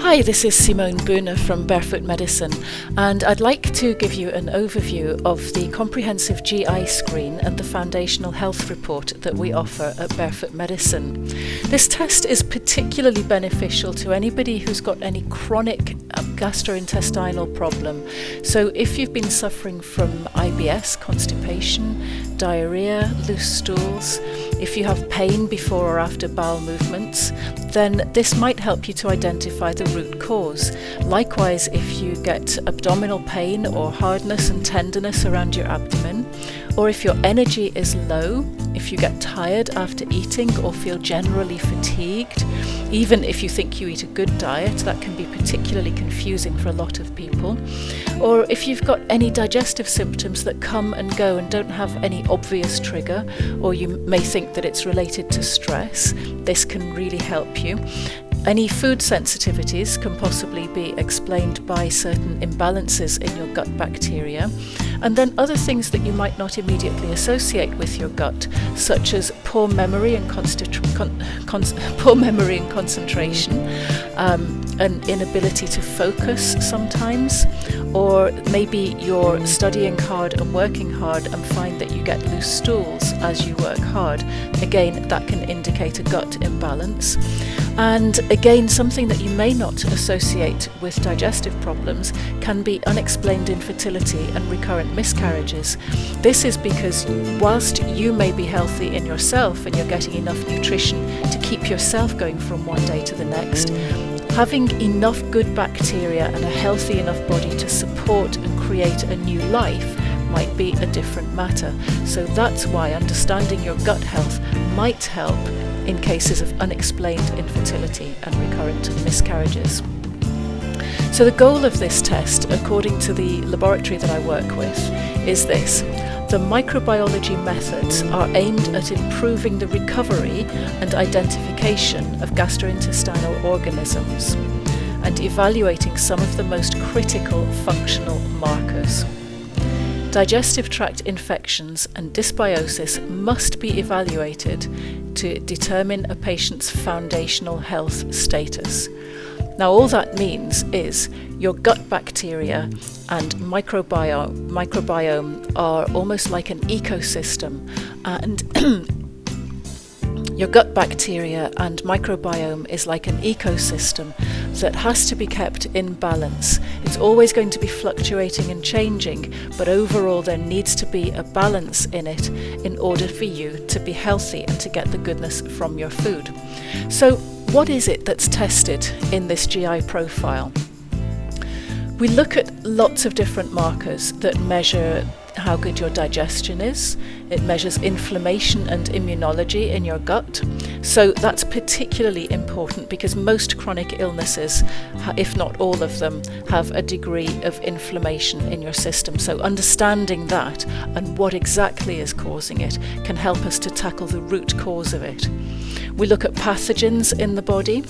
Hi, this is Simone Böhner from Barefoot Medicine, and I'd like to give you an overview of the comprehensive GI screen and the foundational health report that we offer at Barefoot Medicine. This test is particularly beneficial to anybody who's got any chronic gastrointestinal problem. So if you've been suffering from IBS, constipation, diarrhea, loose stools, if you have pain before or after bowel movements, then this might help you to identify the root cause. Likewise, if you get abdominal pain or hardness and tenderness around your abdomen, or if your energy is low, if you get tired after eating or feel generally fatigued, even if you think you eat a good diet, that can be particularly confusing for a lot of people. Or if you've got any digestive symptoms that come and go and don't have any obvious trigger, or you may think that it's related to stress, this can really help you. Any food sensitivities can possibly be explained by certain imbalances in your gut bacteria, and then other things that you might not immediately associate with your gut, such as poor memory and concentration, an inability to focus sometimes, or maybe you're studying hard and working hard and find that you get loose stools as you work hard. Again, that can indicate a gut imbalance. And again, something that you may not associate with digestive problems can be unexplained infertility and recurrent miscarriages. This is because whilst you may be healthy in yourself and you're getting enough nutrition to keep yourself going from one day to the next, having enough good bacteria and a healthy enough body to support and create a new life might be a different matter. So that's why understanding your gut health might help in cases of unexplained infertility and recurrent miscarriages. So the goal of this test, according to the laboratory that I work with, is this. The microbiology methods are aimed at improving the recovery and identification of gastrointestinal organisms and evaluating some of the most critical functional markers. Digestive tract infections and dysbiosis must be evaluated to determine a patient's foundational health status. Now, all that means is your gut bacteria and microbiome are almost like an ecosystem, and your gut bacteria and microbiome is like an ecosystem that has to be kept in balance. It's always going to be fluctuating and changing, but overall there needs to be a balance in it in order for you to be healthy and to get the goodness from your food. So what is it that's tested in this GI profile? We look at lots of different markers that measure how good your digestion is. It measures inflammation and immunology in your gut. So that's particularly important because most chronic illnesses, if not all of them, have a degree of inflammation in your system. So understanding that and what exactly is causing it can help us to tackle the root cause of it. We look at pathogens in the body.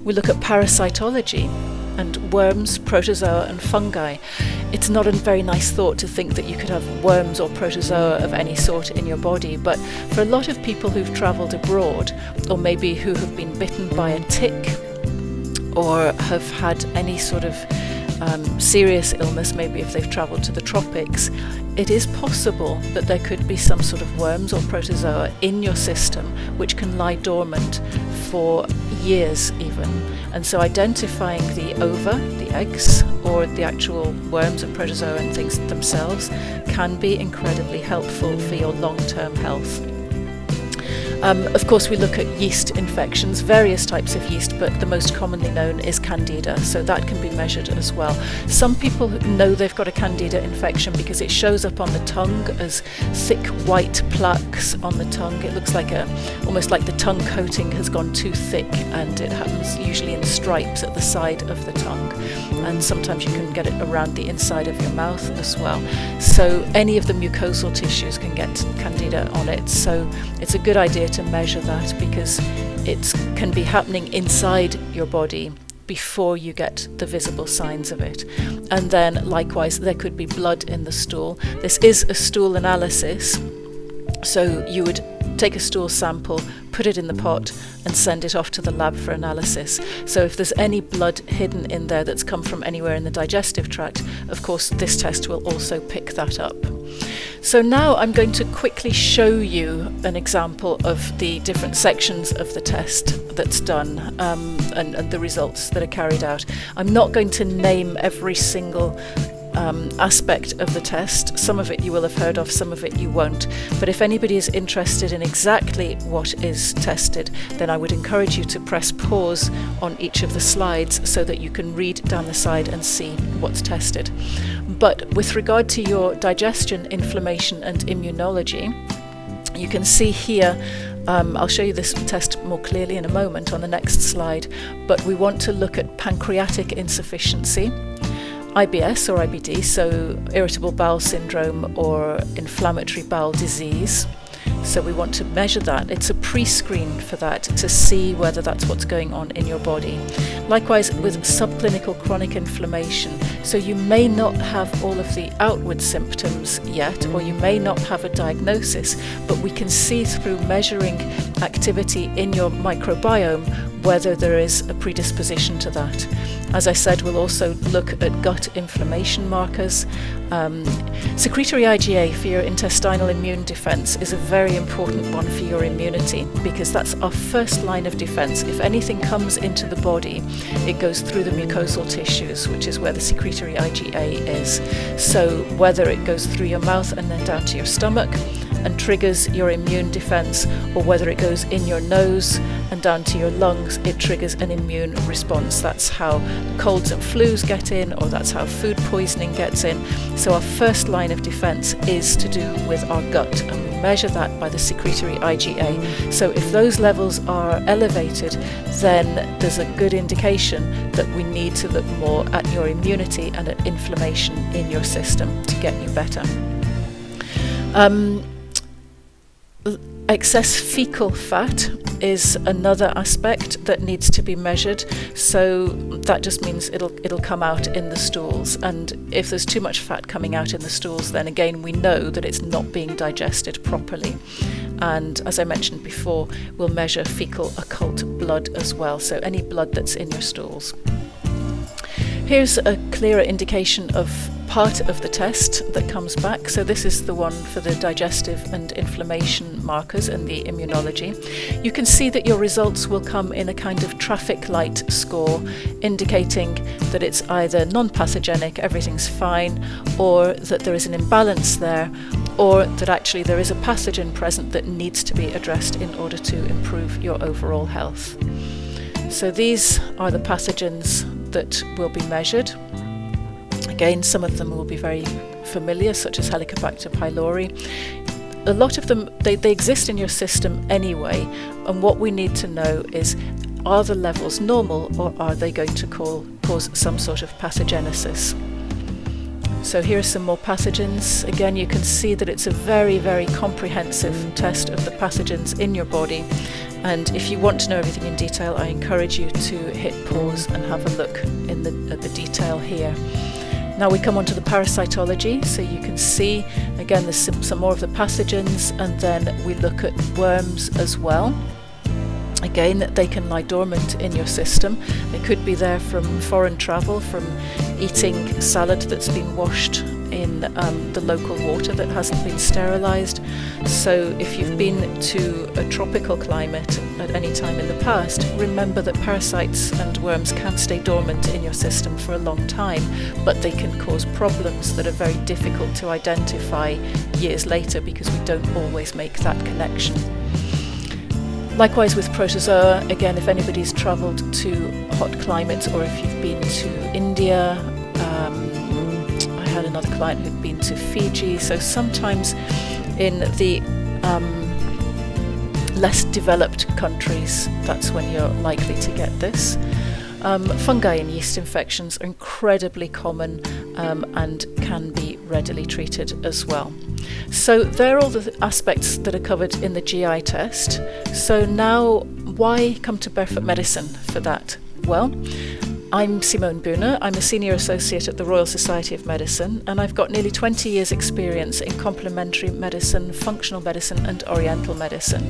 We look at parasitology and worms, protozoa and fungi. It's not a very nice thought to think that you could have worms or protozoa of any sort in your body, but for a lot of people who've travelled abroad, or maybe who have been bitten by a tick, or have had any sort of serious illness, maybe if they've travelled to the tropics, it is possible that there could be some sort of worms or protozoa in your system which can lie dormant for years even. And so identifying the ova, the eggs, or the actual worms and protozoa and things themselves can be incredibly helpful for your long-term health. Of course, we look at yeast infections, various types of yeast, but the most commonly known is Candida, so that can be measured as well. Some people know they've got a Candida infection because it shows up on the tongue as thick white plaques on the tongue. It looks like almost like the tongue coating has gone too thick, and it happens usually in stripes at the side of the tongue. And sometimes you can get it around the inside of your mouth as well. So any of the mucosal tissues can get Candida on it. So it's a good idea to measure that because it can be happening inside your body before you get the visible signs of it. And then likewise, there could be blood in the stool. This is a stool analysis, so you would take a stool sample, put it in the pot and send it off to the lab for analysis. So if there's any blood hidden in there that's come from anywhere in the digestive tract, of course this test will also pick that up. So now I'm going to quickly show you an example of the different sections of the test that's done and the results that are carried out. I'm not going to name every single aspect of the test. Some of it you will have heard of, some of it you won't. But if anybody is interested in exactly what is tested, then I would encourage you to press pause on each of the slides so that you can read down the side and see what's tested. But with regard to your digestion, inflammation and immunology, you can see here, I'll show you this test more clearly in a moment on the next slide, but we want to look at pancreatic insufficiency, IBS or IBD, so irritable bowel syndrome or inflammatory bowel disease. So we want to measure that. It's a pre-screen for that to see whether that's what's going on in your body. Likewise with subclinical chronic inflammation. So you may not have all of the outward symptoms yet, or you may not have a diagnosis, but we can see through measuring activity in your microbiome whether there is a predisposition to that. As I said, we'll also look at gut inflammation markers. Secretory IgA for your intestinal immune defense is a very important one for your immunity, because that's our first line of defense. If anything comes into the body, it goes through the mucosal tissues, which is where the secretory IgA is. So whether it goes through your mouth and then down to your stomach and triggers your immune defense, or whether it goes in your nose and down to your lungs, it triggers an immune response. That's how colds and flus get in, or that's how food poisoning gets in. So our first line of defense is to do with our gut, and we measure that by the secretory IgA. So if those levels are elevated, then there's a good indication that we need to look more at your immunity and at inflammation in your system to get you better. Excess fecal fat is another aspect that needs to be measured. So that just means it'll come out in the stools, and if there's too much fat coming out in the stools, then again we know that it's not being digested properly. And as I mentioned before, we'll measure fecal occult blood as well, so any blood that's in your stools. Here's a clearer indication of part of the test that comes back. So this is the one for the digestive and inflammation markers and the immunology. You can see that your results will come in a kind of traffic light score, indicating that it's either non-pathogenic, everything's fine, or that there is an imbalance there, or that actually there is a pathogen present that needs to be addressed in order to improve your overall health. So these are the pathogens that will be measured. Again, some of them will be very familiar, such as Helicobacter pylori. A lot of them, they exist in your system anyway, and what we need to know is, are the levels normal, or are they going to cause some sort of pathogenesis? So here are some more pathogens. Again, you can see that it's a very, very comprehensive test of the pathogens in your body. And if you want to know everything in detail, I encourage you to hit pause and have a look at the detail here. Now we come on to the parasitology, so you can see, again, there's some more of the pathogens, and then we look at worms as well. Again, they can lie dormant in your system. They could be there from foreign travel, from eating salad that's been washed in the local water that hasn't been sterilised. So if you've been to a tropical climate at any time in the past, remember that parasites and worms can stay dormant in your system for a long time, but they can cause problems that are very difficult to identify years later, because we don't always make that connection. Likewise with protozoa, again, if anybody's travelled to hot climates, or if you've been to India, I had another client who'd been to Fiji, so sometimes in the less developed countries, that's when you're likely to get this. Fungi and yeast infections are incredibly common and can be readily treated as well. So they're all the aspects that are covered in the GI test. So now, why come to Barefoot Medicine for that? Well, I'm Simone Bühner. I'm a Senior Associate at the Royal Society of Medicine, and I've got nearly 20 years' experience in complementary medicine, functional medicine and oriental medicine.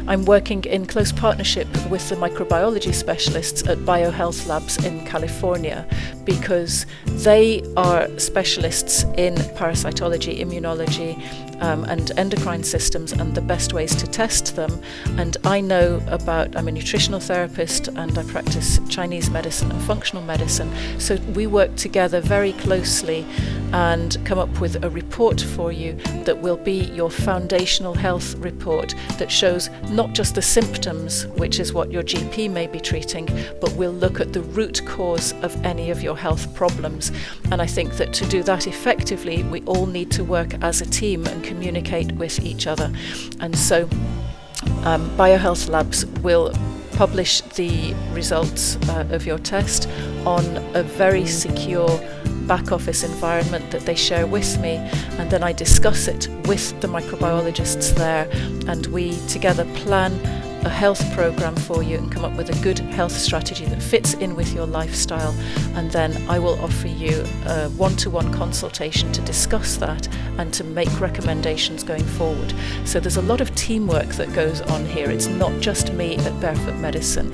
I'm working in close partnership with the microbiology specialists at BioHealth Labs in California, because they are specialists in parasitology, immunology, and endocrine systems and the best ways to test them. And I'm a nutritional therapist, and I practice Chinese medicine and functional medicine. So we work together very closely and come up with a report for you that will be your foundational health report that shows not just the symptoms, which is what your GP may be treating, but we'll look at the root cause of any of your health problems. And I think that to do that effectively, we all need to work as a team and communicate with each other. And so BioHealth Labs will publish the results of your test on a very secure back office environment that they share with me, and then I discuss it with the microbiologists there, and we together plan a health program for you and come up with a good health strategy that fits in with your lifestyle. And then I will offer you a one-to-one consultation to discuss that and to make recommendations going forward. So there's a lot of teamwork that goes on here. It's not just me at Barefoot Medicine.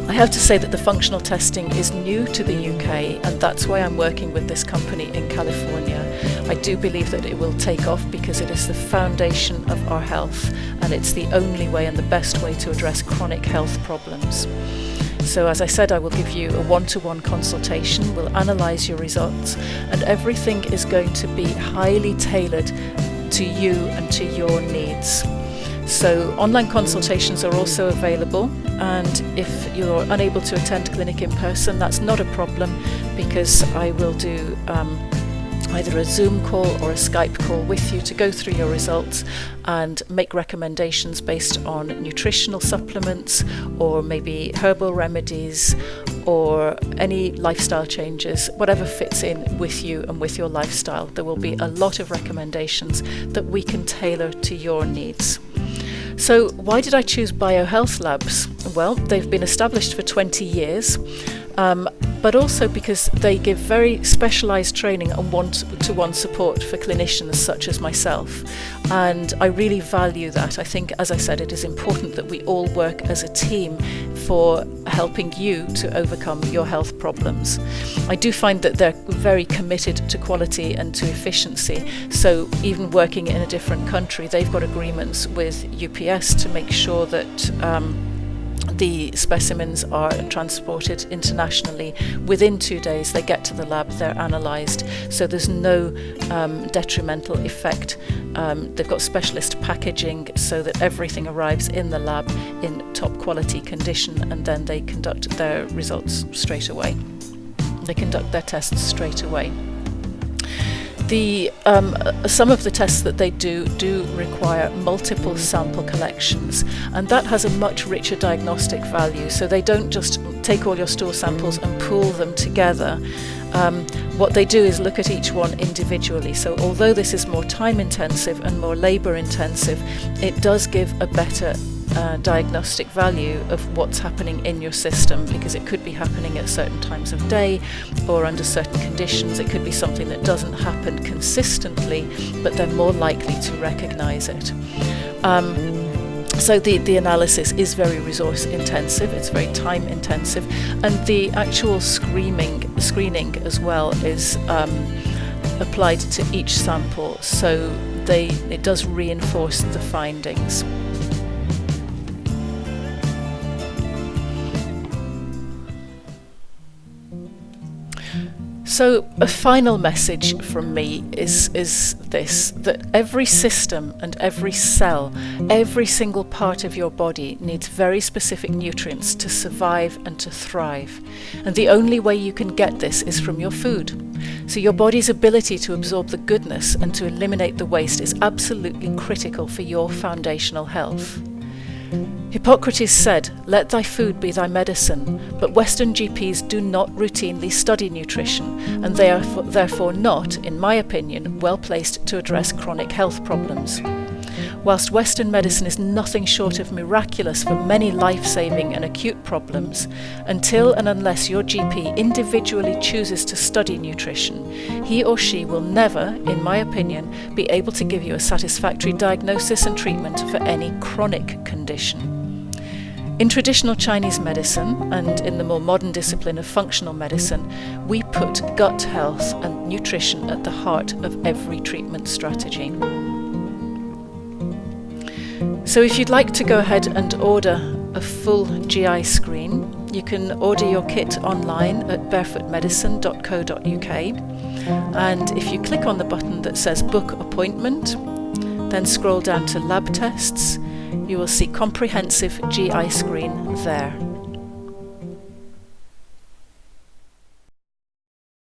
I have to say that the functional testing is new to the UK, and that's why I'm working with this company in California. I do believe that it will take off because it is the foundation of our health, and it's the only way and the best way to address chronic health problems. So as I said, I will give you a one-to-one consultation, we'll analyse your results, and everything is going to be highly tailored to you and to your needs. So online consultations are also available, and if you're unable to attend clinic in person, that's not a problem, because I will do either a Zoom call or a Skype call with you to go through your results and make recommendations based on nutritional supplements or maybe herbal remedies or any lifestyle changes, whatever fits in with you and with your lifestyle. There will be a lot of recommendations that we can tailor to your needs. So why did I choose BioHealth Labs? Well, they've been established for 20 years, but also because they give very specialised training and one-to-one support for clinicians such as myself. And I really value that. I think, as I said, it is important that we all work as a team for helping you to overcome your health problems. I do find that they're very committed to quality and to efficiency. So even working in a different country, they've got agreements with UPS to make sure that the specimens are transported internationally. Within 2 days they get to the lab, they're analysed, so there's no detrimental effect. They've got specialist packaging so that everything arrives in the lab in top quality condition, and then they conduct their results straight away. They conduct their tests straight away. Some of the tests that they do require multiple sample collections, and that has a much richer diagnostic value. So they don't just take all your stool samples and pool them together. What they do is look at each one individually. So although this is more time intensive and more labour intensive, it does give a better diagnostic value of what's happening in your system, because it could be happening at certain times of day or under certain conditions. It could be something that doesn't happen consistently, but they're more likely to recognise it. So the analysis is very resource intensive, it's very time intensive, and the actual screening as well is applied to each sample, so it does reinforce the findings. So a final message from me is this, that every system and every cell, every single part of your body needs very specific nutrients to survive and to thrive. And the only way you can get this is from your food. So your body's ability to absorb the goodness and to eliminate the waste is absolutely critical for your foundational health. Hippocrates said, "Let thy food be thy medicine," but Western GPs do not routinely study nutrition, and they are therefore not, in my opinion, well placed to address chronic health problems. Whilst Western medicine is nothing short of miraculous for many life-saving and acute problems, until and unless your GP individually chooses to study nutrition, he or she will never, in my opinion, be able to give you a satisfactory diagnosis and treatment for any chronic condition. In traditional Chinese medicine, and in the more modern discipline of functional medicine, we put gut health and nutrition at the heart of every treatment strategy. So if you'd like to go ahead and order a full GI screen, you can order your kit online at barefootmedicine.co.uk, and if you click on the button that says Book Appointment, then scroll down to Lab Tests, you will see Comprehensive GI Screen there.